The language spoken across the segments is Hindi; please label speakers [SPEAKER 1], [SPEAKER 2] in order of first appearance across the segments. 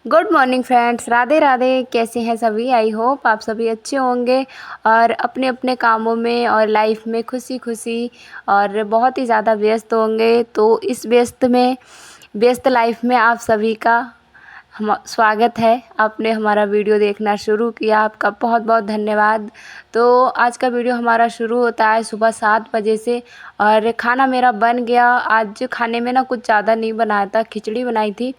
[SPEAKER 1] Good morning friends, Radhe Radhe. कैसे हैं सभी? आई होप आप सभी अच्छे होंगे और अपने अपने कामों में और लाइफ में खुशी खुशी और बहुत ही ज़्यादा व्यस्त होंगे। तो इस व्यस्त लाइफ में आप सभी का हम स्वागत है। आपने हमारा वीडियो देखना शुरू किया, आपका बहुत बहुत धन्यवाद। तो आज का वीडियो हमारा शुरू होता है सुबह 7 बजे से और खाना मेरा बन गया। आज खाने में ना कुछ ज़्यादा नहीं बनाया था, खिचड़ी बनाई थी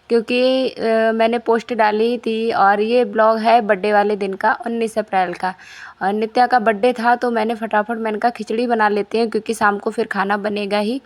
[SPEAKER 1] क्योंकि मैंने पोस्ट डाली थी और ये ब्लॉग है बर्थडे वाले दिन का, 19 अप्रैल का। और नित्या का बर्थडे था तो मैंने कहा खिचड़ी बना लेते हैं क्योंकि शाम को फिर खाना बनेगा ही।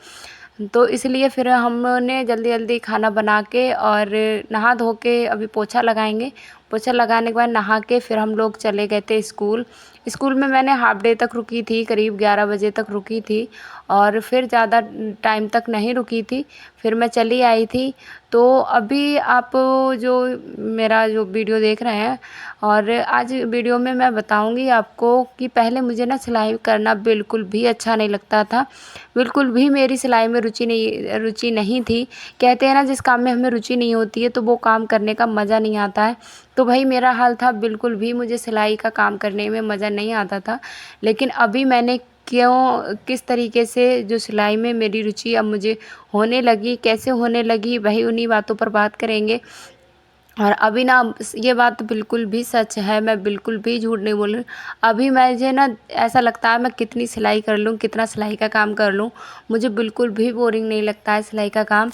[SPEAKER 1] तो इसलिए फिर हमने जल्दी जल्दी खाना बना के और नहा धो के अभी पोछा लगाएंगे। पोछा लगाने के बाद नहा के फिर हम लोग चले गए थे स्कूल। स्कूल में मैंने हाफ डे तक रुकी थी, करीब 11 बजे तक रुकी थी और फिर ज़्यादा टाइम तक नहीं रुकी थी, फिर मैं चली आई थी। तो अभी आप जो मेरा जो वीडियो देख रहे हैं और आज वीडियो में मैं बताऊंगी आपको कि पहले मुझे ना सिलाई करना बिल्कुल भी अच्छा नहीं लगता था। बिल्कुल भी मेरी सिलाई में रुचि नहीं थी। कहते हैं ना, जिस काम में हमें रुचि नहीं होती है तो वो काम करने का मज़ा नहीं आता है। तो भाई मेरा हाल था, बिल्कुल भी मुझे सिलाई का काम करने में मज़ा नहीं आता था। लेकिन अभी मैंने किस तरीके से जो सिलाई में मेरी रुचि अब मुझे होने लगी, कैसे होने लगी, वही उन्हीं बातों पर बात करेंगे। और अभी ना ये बात बिल्कुल भी सच है, मैं बिल्कुल भी झूठ नहीं बोल रही। अभी मुझे ना ऐसा लगता है मैं कितनी सिलाई कर लूँ, कितना सिलाई का काम कर लूँ, मुझे बिल्कुल भी बोरिंग नहीं लगता है सिलाई का काम।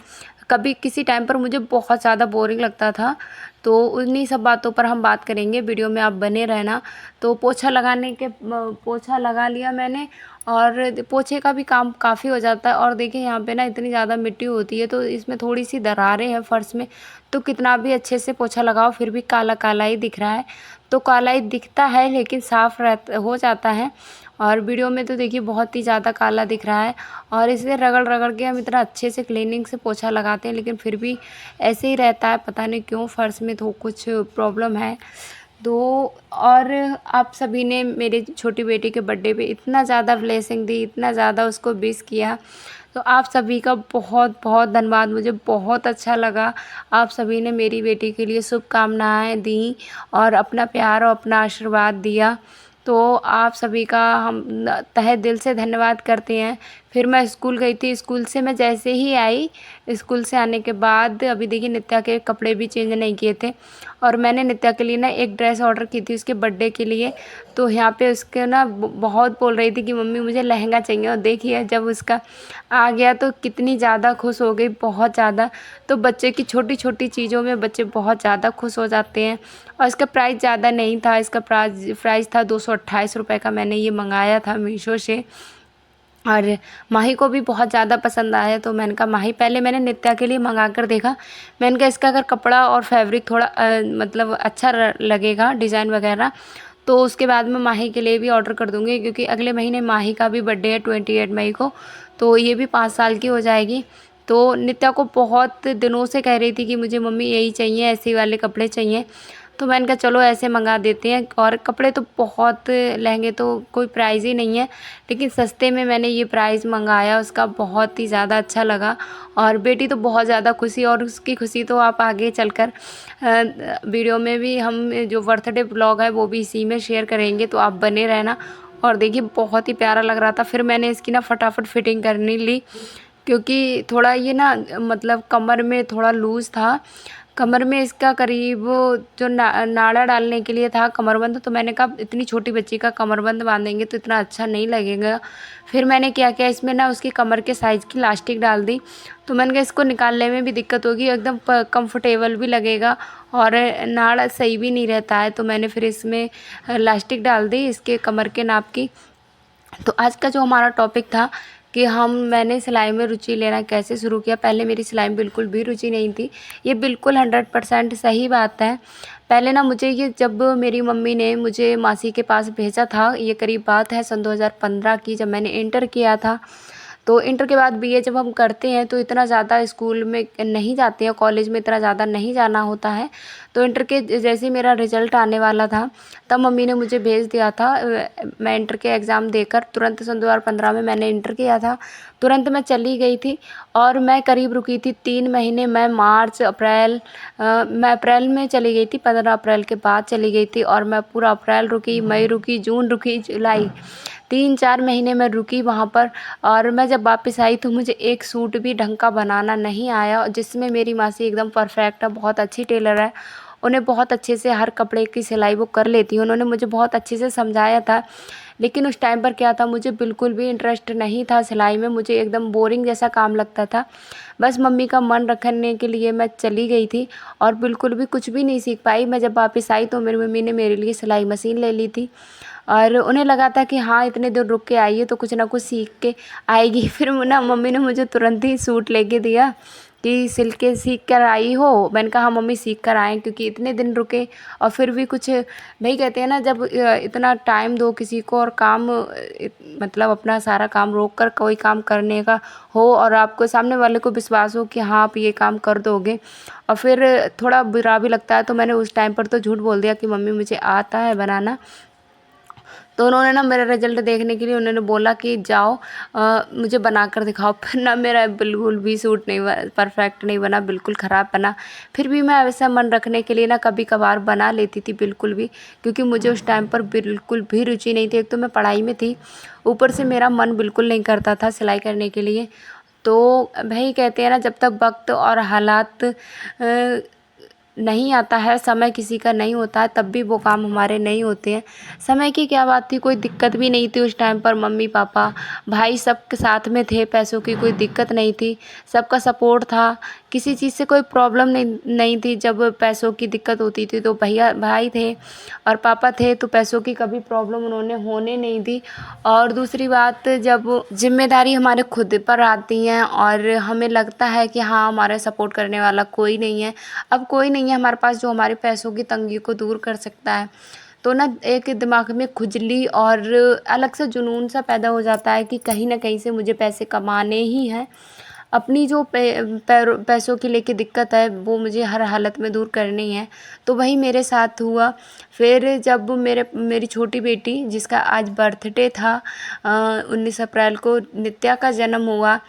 [SPEAKER 1] कभी किसी टाइम पर मुझे बहुत ज़्यादा बोरिंग लगता था। तो उन्हीं सब बातों पर हम बात करेंगे, वीडियो में आप बने रहना। तो पोछा लगा लिया मैंने और पोछे का भी काम काफ़ी हो जाता है। और देखिए यहाँ पे ना इतनी ज़्यादा मिट्टी होती है तो इसमें थोड़ी सी दरारें हैं फर्श में, तो कितना भी अच्छे से पोछा लगाओ फिर भी काला काला ही दिख रहा है। तो काला ही दिखता है लेकिन साफ़ हो जाता है। और वीडियो में तो देखिए बहुत ही ज़्यादा काला दिख रहा है और इसे रगड़ रगड़ के हम इतना अच्छे से क्लीनिंग से पोछा लगाते हैं लेकिन फिर भी ऐसे ही रहता है, पता नहीं क्यों, फर्श में तो कुछ प्रॉब्लम है। तो और आप सभी ने मेरी छोटी बेटी के बर्थडे पे इतना ज़्यादा ब्लेसिंग दी, इतना ज़्यादा उसको विश किया, तो आप सभी का बहुत बहुत धन्यवाद। मुझे बहुत अच्छा लगा, आप सभी ने मेरी बेटी के लिए शुभकामनाएं दी और अपना प्यार और अपना आशीर्वाद दिया। तो आप सभी का हम तहे दिल से धन्यवाद करते हैं। फिर मैं स्कूल गई थी, स्कूल से मैं जैसे ही आई, स्कूल से आने के बाद अभी देखिए नित्या के कपड़े भी चेंज नहीं किए थे और मैंने नित्या के लिए ना एक ड्रेस ऑर्डर की थी उसके बर्थडे के लिए। तो यहाँ पे उसके ना बहुत बोल रही थी कि मम्मी मुझे लहंगा चाहिए, और देखिए जब उसका आ गया तो कितनी ज़्यादा खुश हो गई, बहुत ज़्यादा। तो बच्चे की छोटी छोटी चीज़ों में बच्चे बहुत ज़्यादा खुश हो जाते हैं। और इसका प्राइस ज़्यादा नहीं था, इसका प्राइस था 228 रुपये का। मैंने ये मंगाया था मीशो से और माही को भी बहुत ज़्यादा पसंद आया। तो मैंने कहा माही, पहले मैंने नित्या के लिए मंगा कर देखा, मैंने कहा इसका अगर कपड़ा और फैब्रिक थोड़ा मतलब अच्छा लगेगा, डिज़ाइन वगैरह, तो उसके बाद मैं माही के लिए भी ऑर्डर कर दूँगी क्योंकि अगले महीने माही का भी बर्थडे है 28 मई को, तो ये भी 5 साल की हो जाएगी। तो नित्या को बहुत दिनों से कह रही थी कि मुझे मम्मी यही चाहिए, ऐसे वाले कपड़े चाहिए। तो मैंने कहा चलो ऐसे मंगा देते हैं। और कपड़े तो बहुत लहंगे, तो कोई प्राइस ही नहीं है, लेकिन सस्ते में मैंने ये प्राइस मंगाया, उसका बहुत ही ज़्यादा अच्छा लगा। और बेटी तो बहुत ज़्यादा खुशी, और उसकी खुशी तो आप आगे चलकर वीडियो में भी हम जो बर्थडे ब्लॉग है वो भी इसी में शेयर करेंगे, तो आप बने रहना। और देखिए बहुत ही प्यारा लग रहा था। फिर मैंने इसकी ना फटाफट फिटिंग करनी ली क्योंकि थोड़ा ये ना मतलब कमर में थोड़ा लूज़ था। कमर में इसका करीब जो नाड़ा डालने के लिए था कमरबंद, तो मैंने कहा इतनी छोटी बच्ची का कमरबंद बांधेंगे तो इतना अच्छा नहीं लगेगा। फिर मैंने क्या किया, इसमें ना उसकी कमर के साइज़ की इलास्टिक डाल दी। तो मैंने कहा इसको निकालने में भी दिक्कत होगी, एकदम कंफर्टेबल भी लगेगा और नाड़ा सही भी नहीं रहता है। तो मैंने फिर इसमें इलास्टिक डाल दी इसके कमर के नाप की। तो आज का जो हमारा टॉपिक था कि मैंने सिलाई में रुचि लेना कैसे शुरू किया। पहले मेरी सिलाई में बिल्कुल भी रुचि नहीं थी, ये बिल्कुल 100% सही बात है। पहले ना मुझे ये, जब मेरी मम्मी ने मुझे मासी के पास भेजा था, ये करीब बात है सन 2015 की, जब मैंने इंटर किया था। तो इंटर के बाद बीए जब हम करते हैं तो इतना ज़्यादा स्कूल में नहीं जाते हैं, कॉलेज में इतना ज़्यादा नहीं जाना होता है। तो इंटर के जैसे ही मेरा रिज़ल्ट आने वाला था तब मम्मी ने मुझे भेज दिया था। मैं इंटर के एग्ज़ाम देकर तुरंत सन 2015 में मैंने इंटर किया था, तुरंत मैं चली गई थी और मैं करीब रुकी थी 3 महीने। मैं मार्च, अप्रैल मैं अप्रैल में चली गई थी, 15 अप्रैल के बाद चली गई थी और मैं पूरा अप्रैल रुकी, मई रुकी, जून रुकी, जुलाई 3-4 महीने मैं रुकी वहाँ पर। और मैं जब वापस आई तो मुझे एक सूट भी ढंग का बनाना नहीं आया, जिसमें मेरी मासी एकदम परफ़ेक्ट है, बहुत अच्छी टेलर है। उन्हें बहुत अच्छे से हर कपड़े की सिलाई वो कर लेती हैं। उन्होंने मुझे बहुत अच्छे से समझाया था, लेकिन उस टाइम पर क्या था, मुझे बिल्कुल भी इंटरेस्ट नहीं था सिलाई में, मुझे एकदम बोरिंग जैसा काम लगता था। बस मम्मी का मन रखने के लिए मैं चली गई थी और बिल्कुल भी कुछ भी नहीं सीख पाई। मैं जब वापस आई तो मेरी मम्मी ने मेरे लिए सिलाई मशीन ले ली थी और उन्हें लगा था कि हाँ, इतने दिन रुक के आई है तो कुछ ना कुछ सीख के आएगी। फिर ना मम्मी ने मुझे तुरंत ही सूट लेके दिया कि सिल के सीख कर आई हो। मैंने कहा हाँ मम्मी, सीख कर आए, क्योंकि इतने दिन रुके और फिर भी कुछ वही कहते हैं ना, जब इतना टाइम दो किसी को और काम मतलब अपना सारा काम रोक कर कोई काम करने का हो और आपको सामने वाले को विश्वास हो कि हाँ आप ये काम कर दोगे, और फिर थोड़ा बुरा भी लगता है। तो मैंने उस टाइम पर तो झूठ बोल दिया कि मम्मी मुझे आता है बनाना। तो उन्होंने ना मेरा रिज़ल्ट देखने के लिए उन्होंने बोला कि जाओ मुझे बना कर दिखाओ। फिर ना मेरा बिल्कुल भी सूट नहीं परफेक्ट नहीं बना, बिल्कुल ख़राब बना। फिर भी मैं वैसा मन रखने के लिए ना कभी कभार बना लेती थी बिल्कुल भी, क्योंकि मुझे उस टाइम पर बिल्कुल भी रुचि नहीं थी। एक तो मैं पढ़ाई में थी, ऊपर से मेरा मन बिल्कुल नहीं करता था सिलाई करने के लिए। तो भाई कहते हैं ना, जब तक वक्त और हालात नहीं आता है, समय किसी का नहीं होता है, तब भी वो काम हमारे नहीं होते हैं। समय की क्या बात थी, कोई दिक्कत भी नहीं थी उस टाइम पर। मम्मी पापा भाई सब के साथ में थे, पैसों की कोई दिक्कत नहीं थी, सबका सपोर्ट था, किसी चीज़ से कोई प्रॉब्लम नहीं थी। जब पैसों की दिक्कत होती थी तो भैया भाई थे और पापा थे, तो पैसों की कभी प्रॉब्लम उन्होंने होने नहीं दी। और दूसरी बात, जब जिम्मेदारी हमारे खुद पर आती हैं और हमें लगता है कि हाँ हमारा सपोर्ट करने वाला कोई नहीं है, अब कोई नहीं है हमारे पास जो हमारे पैसों की तंगी को दूर कर सकता है, तो ना एक दिमाग में खुजली और अलग से जुनून सा पैदा हो जाता है कि कहीं ना कहीं से मुझे पैसे कमाने ही हैं। अपनी जो पैसों की लेके दिक्कत है वो मुझे हर हालत में दूर करनी है। तो वही मेरे साथ हुआ। फिर जब मेरी छोटी बेटी, जिसका आज बर्थडे था 19 अप्रैल को, नित्या का जन्म हुआ,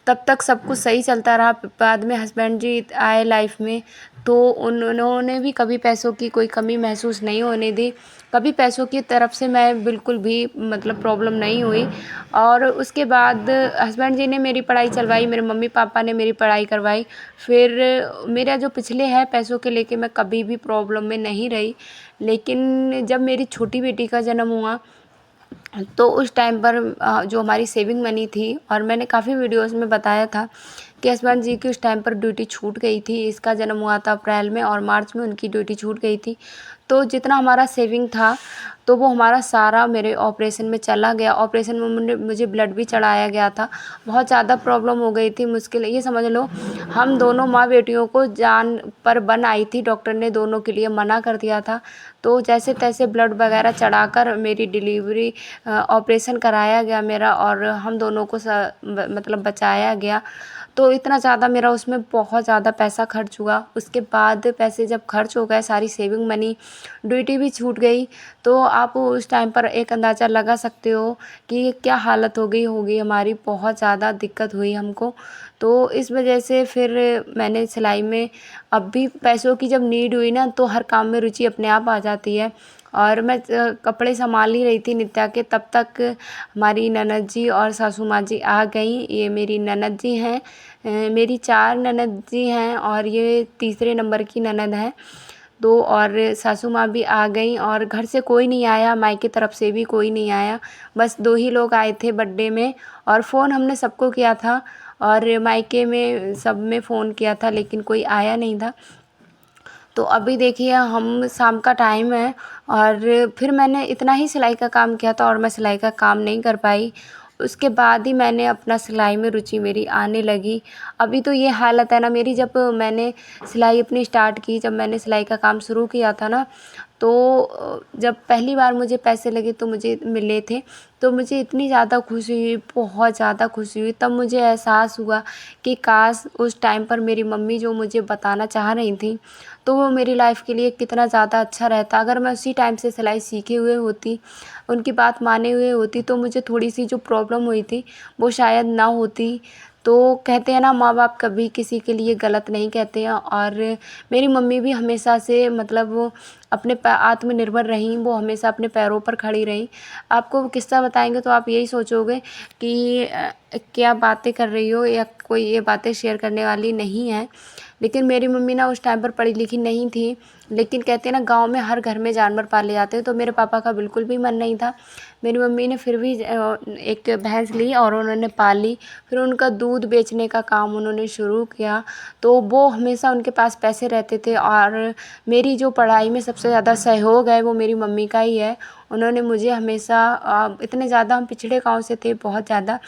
[SPEAKER 1] तब तक सब कुछ सही चलता रहा। बाद में हस्बैंड जी आए लाइफ में, तो उन्होंने भी कभी पैसों की कोई कमी महसूस नहीं होने दी। कभी पैसों की तरफ से मैं बिल्कुल भी मतलब प्रॉब्लम नहीं हुई। और उसके बाद हस्बैंड जी ने मेरी पढ़ाई चलवाई, मेरे मम्मी पापा ने मेरी पढ़ाई करवाई। फिर मेरा जो पिछले है पैसों के लेके मैं कभी भी प्रॉब्लम में नहीं रही। लेकिन जब मेरी छोटी बेटी का जन्म हुआ तो उस टाइम पर जो हमारी सेविंग मनी थी, और मैंने काफ़ी वीडियोस में बताया था कि हस्बैंड जी की उस टाइम पर ड्यूटी छूट गई थी। इसका जन्म हुआ था अप्रैल में और मार्च में उनकी ड्यूटी छूट गई थी। तो जितना हमारा सेविंग था तो वो हमारा सारा मेरे ऑपरेशन में चला गया। ऑपरेशन में मुझे ब्लड भी चढ़ाया गया था, बहुत ज़्यादा प्रॉब्लम हो गई थी, मुश्किल ये समझ लो। हम दोनों माँ बेटियों को जान पर बन आई थी, डॉक्टर ने दोनों के लिए मना कर दिया था। तो जैसे तैसे ब्लड वगैरह चढ़ाकर मेरी डिलीवरी ऑपरेशन कराया गया मेरा, और हम दोनों को मतलब बचाया गया। तो इतना ज़्यादा मेरा उसमें बहुत ज़्यादा पैसा खर्च हुआ। उसके बाद पैसे जब खर्च हो गए, सारी सेविंग मनी, ड्यूटी भी छूट गई, तो आप उस टाइम पर एक अंदाज़ा लगा सकते हो कि क्या हालत हो गई होगी हमारी। बहुत ज़्यादा दिक्कत हुई हमको। तो इस वजह से फिर मैंने सिलाई में, अब भी पैसों की जब नीड हुई ना, तो हर काम में रुचि अपने आप आ जाती है। और मैं कपड़े संभाल ही रही थी नित्या के, तब तक हमारी ननद जी और सासू माँ जी आ गईं। ये मेरी ननद जी हैं, मेरी 4 ननद जी हैं और ये तीसरे नंबर की ननद है। तो और सासू माँ भी आ गईं और घर से कोई नहीं आया, मायके तरफ से भी कोई नहीं आया, बस 2 ही लोग आए थे बर्थडे में। और फ़ोन हमने सबको किया था और मायके में सब में फ़ोन किया था, लेकिन कोई आया नहीं था। तो अभी देखिए हम शाम का टाइम है और फिर मैंने इतना ही सिलाई का काम किया था और मैं सिलाई का काम नहीं कर पाई। उसके बाद ही मैंने अपना सिलाई में रुचि मेरी आने लगी। अभी तो ये हालत है ना मेरी, जब मैंने सिलाई अपनी स्टार्ट की, जब मैंने सिलाई का काम शुरू किया था ना, तो जब पहली बार मुझे पैसे लगे तो मुझे मिले थे, तो मुझे इतनी ज़्यादा खुशी हुई, बहुत ज़्यादा खुशी हुई। तब मुझे एहसास हुआ कि काश उस टाइम पर मेरी मम्मी जो मुझे बताना चाह रही थी, तो वो मेरी लाइफ़ के लिए कितना ज़्यादा अच्छा रहता। अगर मैं उसी टाइम से सिलाई सीखे हुए होती, उनकी बात माने हुए होती, तो मुझे थोड़ी-सी जो प्रॉब्लम हुई थी वो शायद ना होती। तो कहते हैं ना, माँ-बाप कभी किसी के लिए गलत नहीं कहते हैं। और मेरी मम्मी भी हमेशा से मतलब वो अपने आत्मनिर्भर रहीं, वो हमेशा अपने पैरों पर खड़ी रहीं। आपको वो किस्सा बताएँगे तो आप यही सोचोगे कि क्या बातें कर रही हो, या कोई ये बातें शेयर करने वाली नहीं है। लेकिन मेरी मम्मी ना उस टाइम पर पढ़ी लिखी नहीं थी, लेकिन कहते हैं ना, गाँव में हर घर में जानवर पाले जाते हैं, तो मेरे पापा का बिल्कुल भी मन नहीं था। मेरी मम्मी ने फिर भी एक भैंस ली और उन्होंने पाली। फिर उनका दूध बेचने का काम उन्होंने शुरू किया, तो वो हमेशा उनके पास पैसे रहते थे। और मेरी जो पढ़ाई में सबसे ज़्यादा सहयोग है वो मेरी मम्मी का ही है। उन्होंने मुझे हमेशा इतने ज़्यादा, हम पिछड़े गाँव से थे बहुत ज़्यादा,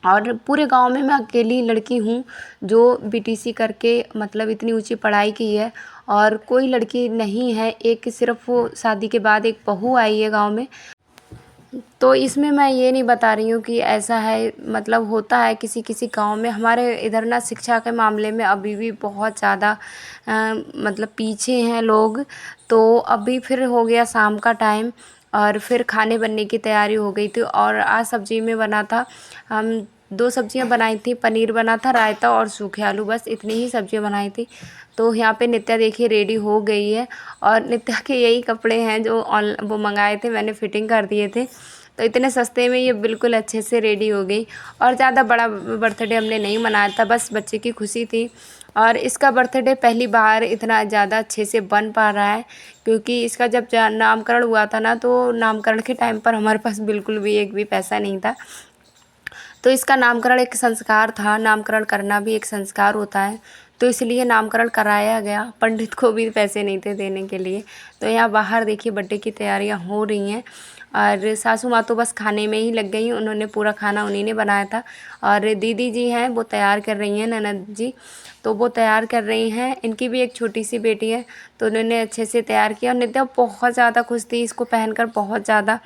[SPEAKER 1] और पूरे गाँव में मैं अकेली लड़की हूँ जो बीटीसी करके मतलब इतनी ऊँची पढ़ाई की है। और कोई लड़की नहीं है, एक सिर्फ़ वो शादी के बाद एक बहू आई है गाँव में। तो इसमें मैं ये नहीं बता रही हूँ कि ऐसा है, मतलब होता है किसी किसी गाँव में। हमारे इधर ना शिक्षा के मामले में अभी भी बहुत ज़्यादा मतलब पीछे हैं लोग। तो अभी फिर हो गया शाम का टाइम, और फिर खाने बनने की तैयारी हो गई थी। और आज सब्ज़ी में बना था, हम 2 सब्ज़ियाँ बनाई थी, पनीर बना था, रायता और सूखे आलू, बस इतनी ही सब्ज़ियाँ बनाई थी। तो यहाँ पे नित्या देखिए रेडी हो गई है। और नित्या के यही कपड़े हैं जो वो मंगाए थे, मैंने फिटिंग कर दिए थे। तो इतने सस्ते में ये बिल्कुल अच्छे से रेडी हो गई। और ज़्यादा बड़ा बर्थडे हमने नहीं मनाया था, बस बच्चे की खुशी थी। और इसका बर्थडे पहली बार इतना ज़्यादा अच्छे से बन पा रहा है, क्योंकि इसका जब नामकरण हुआ था ना, तो नामकरण के टाइम पर हमारे पास बिल्कुल भी एक भी पैसा नहीं था। तो इसका नामकरण एक संस्कार था, नामकरण करना भी एक संस्कार होता है, तो इसलिए नामकरण कराया गया। पंडित को भी पैसे नहीं थे देने के लिए। तो यहाँ बाहर देखिए बर्थडे की तैयारियाँ हो रही हैं, और सासू माँ तो बस खाने में ही लग गई, उन्होंने पूरा खाना उन्हीं ने बनाया था। और दीदी जी हैं वो तैयार कर रही हैं, ननद जी, तो वो तैयार कर रही हैं। इनकी भी एक छोटी सी बेटी है, तो उन्होंने अच्छे से तैयार किया। और नित्या बहुत ज़्यादा खुश थी इसको पहनकर, बहुत ज़्यादा।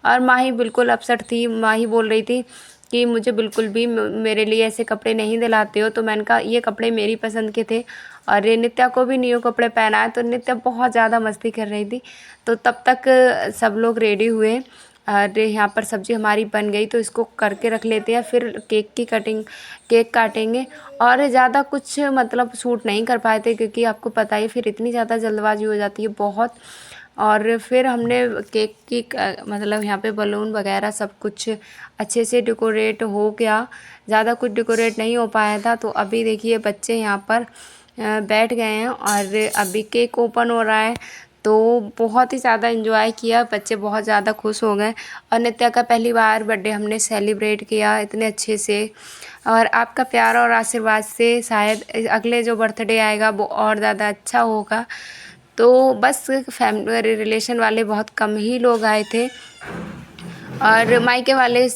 [SPEAKER 1] और माही बिल्कुल अपसेट थी, माही बोल रही थी कि मुझे बिल्कुल भी मेरे लिए ऐसे कपड़े नहीं दिलाते हो। तो मैंने कहा ये कपड़े मेरी पसंद के थे, और ये नित्या को भी न्यू कपड़े पहनाए। तो नित्या बहुत ज़्यादा मस्ती कर रही थी। तो तब तक सब लोग रेडी हुए, और यहाँ पर सब्ज़ी हमारी बन गई, तो इसको करके रख लेते हैं, फिर केक काटेंगे। और ज़्यादा कुछ मतलब शूट नहीं कर पाए थे, क्योंकि आपको पता ही फिर इतनी ज़्यादा जल्दबाजी हो जाती है बहुत। और फिर हमने केक की मतलब यहाँ पे बलून वगैरह सब कुछ अच्छे से डेकोरेट हो गया। ज़्यादा कुछ डेकोरेट नहीं हो पाया था। तो अभी देखिए बच्चे यहाँ पर बैठ गए हैं, और अभी केक ओपन हो रहा है। तो बहुत ही ज़्यादा एंजॉय किया, बच्चे बहुत ज़्यादा खुश हो गए। और नित्या का पहली बार बर्थडे हमने सेलिब्रेट किया इतने अच्छे से। और आपका प्यार और आशीर्वाद से शायद अगले जो बर्थडे आएगा वो और ज़्यादा अच्छा होगा। तो बस फैमिली रिलेशन वाले बहुत कम ही लोग आए थे, और मायके वाले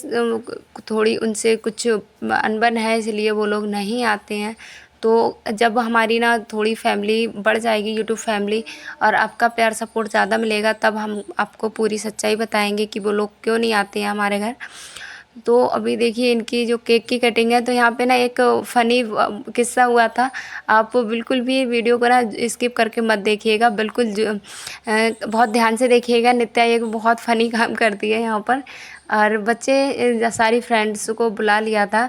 [SPEAKER 1] थोड़ी उनसे कुछ अनबन है, इसलिए वो लोग नहीं आते हैं। तो जब हमारी ना थोड़ी फैमिली बढ़ जाएगी, यूट्यूब फैमिली, और आपका प्यार सपोर्ट ज़्यादा मिलेगा, तब हम आपको पूरी सच्चाई बताएंगे कि वो लोग क्यों नहीं आते हैं हमारे घर। तो अभी देखिए इनकी जो केक की कटिंग है, तो यहाँ पे ना एक फ़नी किस्सा हुआ था। आप बिल्कुल भी वीडियो को ना स्किप करके मत देखिएगा, बिल्कुल बहुत ध्यान से देखिएगा। नित्या एक बहुत फ़नी काम करती है यहाँ पर। और बच्चे सारी फ्रेंड्स को बुला लिया था।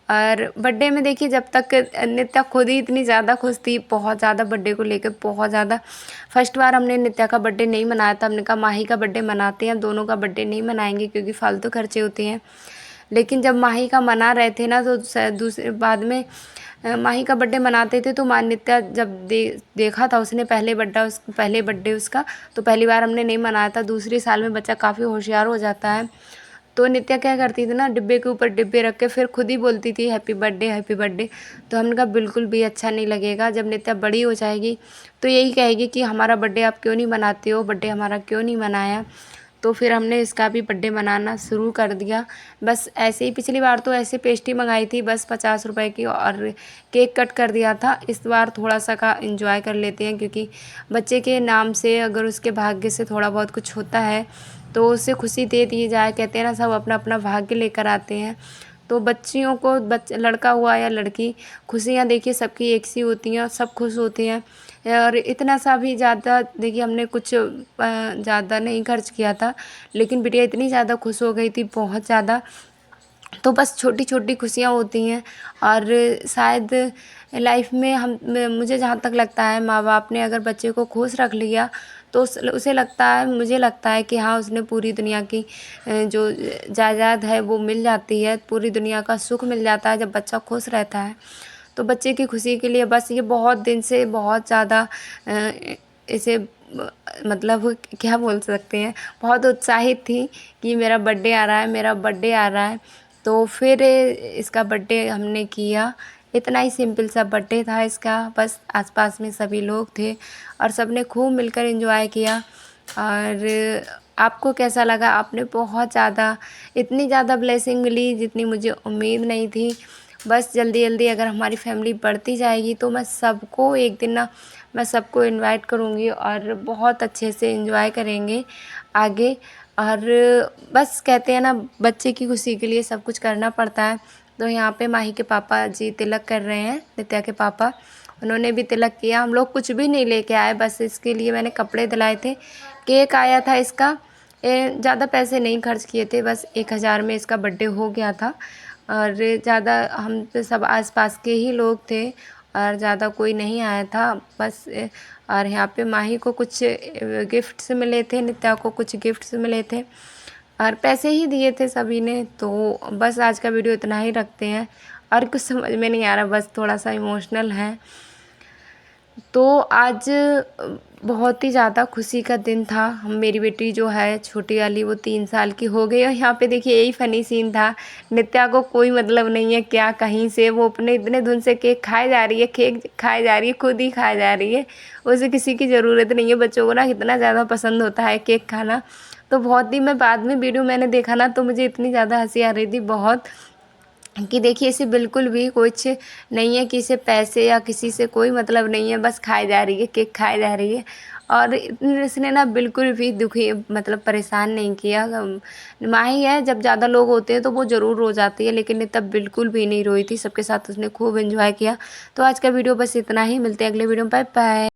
[SPEAKER 1] और बर्थडे में देखिए जब तक नित्या खुद ही इतनी ज़्यादा खुश थी, बहुत ज़्यादा बर्थडे को लेकर, बहुत ज़्यादा। फर्स्ट बार हमने नित्या का बर्थडे नहीं मनाया था, हमने कहा माही का बर्थडे मनाते हैं, दोनों का बर्थडे नहीं मनाएंगे क्योंकि फालतू खर्चे होते हैं। लेकिन जब माही का मना रहे थे ना, तो दूसरे बाद में माही का बर्थडे मनाते थे, तो नित्या जब देखा था उसने पहले बर्थडे उसका, तो पहली बार हमने नहीं मनाया था। दूसरे साल में बच्चा काफ़ी होशियार हो जाता है। तो नित्या क्या करती थी ना, डिब्बे के ऊपर डिब्बे रख के फिर खुद ही बोलती थी हैप्पी बर्थडे हैप्पी बर्थडे। तो हमने कहा बिल्कुल भी अच्छा नहीं लगेगा। जब नित्या बड़ी हो जाएगी तो यही कहेगी कि हमारा बर्थडे आप क्यों नहीं मनाते हो, बर्थडे हमारा क्यों नहीं मनाया। तो फिर हमने इसका भी बर्थडे मनाना शुरू कर दिया। बस ऐसे ही पिछली बार तो ऐसे पेस्ट्री मंगाई थी बस 50 रुपए की, और केक कट कर दिया था। इस बार थोड़ा सा का एंजॉय कर लेते हैं, क्योंकि बच्चे के नाम से अगर उसके भाग्य से थोड़ा बहुत कुछ होता है तो उससे खुशी दे दी जाए। कहते हैं ना, सब अपना अपना भाग्य लेकर आते हैं। तो बच्चियों को लड़का हुआ या लड़की, खुशियाँ देखिए सबकी एक सी होती हैं, सब खुश होते हैं। और इतना सा भी ज़्यादा देखिए हमने कुछ ज़्यादा नहीं खर्च किया था, लेकिन बिटिया इतनी ज़्यादा खुश हो गई थी, बहुत ज़्यादा। तो बस छोटी-छोटी खुशियाँ होती हैं और शायद लाइफ में मुझे जहाँ तक लगता है माँ-बाप ने अगर बच्चे को खुश रख लिया तो उसे लगता है, मुझे लगता है कि हाँ, उसने पूरी दुनिया की जो जायदाद है वो मिल जाती है, पूरी दुनिया का सुख मिल जाता है जब बच्चा खुश रहता है। तो बच्चे की खुशी के लिए बस ये बहुत दिन से बहुत ज़्यादा इसे मतलब क्या बोल सकते हैं, बहुत उत्साहित थी कि मेरा बर्थडे आ रहा है, मेरा बर्थडे आ रहा है। तो फिर इसका बर्थडे हमने किया। इतना ही सिंपल सा बर्थडे था इसका, बस आस-पास में सभी लोग थे और सबने खूब मिलकर एन्जॉय किया। और आपको कैसा लगा? आपने बहुत ज़्यादा इतनी ज़्यादा ब्लेसिंग मिली जितनी मुझे उम्मीद नहीं थी। बस जल्दी-जल्दी अगर हमारी फैमिली बढ़ती जाएगी तो मैं सबको एक दिन ना मैं सबको इनवाइट करूँगी और बहुत अच्छे से एन्जॉय करेंगे आगे। और बस कहते हैं ना बच्चे की खुशी के लिए सब कुछ करना पड़ता है। तो यहाँ पे माही के पापा जी तिलक कर रहे हैं, नित्या के पापा। उन्होंने भी तिलक किया। हम लोग कुछ भी नहीं लेके आए, बस इसके लिए मैंने कपड़े दिलाए थे। केक आया था इसका, ज़्यादा पैसे नहीं खर्च किए थे, बस 1000 में इसका बर्थडे हो गया था। और ज़्यादा हम तो सब आस-पास के ही लोग थे और ज़्यादा कोई नहीं आया था। बस और यहाँ पे माही को कुछ गिफ्ट्स मिले थे, नित्या को कुछ गिफ्ट्स मिले थे और पैसे ही दिए थे सभी ने। तो बस आज का वीडियो इतना ही रखते हैं और कुछ समझ में नहीं आ रहा, बस थोड़ा-सा इमोशनल है। तो आज बहुत ही ज़्यादा खुशी का दिन था। मेरी बेटी जो है छोटी वाली वो 3 साल की हो गई और यहाँ पे देखिए यही फ़नी सीन था। नित्या को कोई मतलब नहीं है क्या कहीं से, वो अपने इतने धुन से केक खाए जा रही है, केक खाए जा रही है, खुद ही खाए जा रही है। उसे किसी की ज़रूरत नहीं है, बच्चों को ना इतना ज़्यादा पसंद होता है केक खाना। तो बहुत ही मैं बाद में वीडियो मैंने देखा ना तो मुझे इतनी ज़्यादा हँसी आ रही थी बहुत कि देखिए इसे बिल्कुल भी कुछ नहीं है कि इसे पैसे या किसी से कोई मतलब नहीं है, बस खाए जा रही है, केक खाए जा रही है। और इसने ना बिल्कुल भी दुखी मतलब परेशान नहीं किया। माही है जब ज़्यादा लोग होते हैं तो वो ज़रूर रो जाती है, लेकिन ये तब बिल्कुल भी नहीं रोई थी, सबके साथ उसने खूब एंजॉय किया। तो आज का वीडियो बस इतना ही, मिलते हैं अगले वीडियो में, बाय बाय।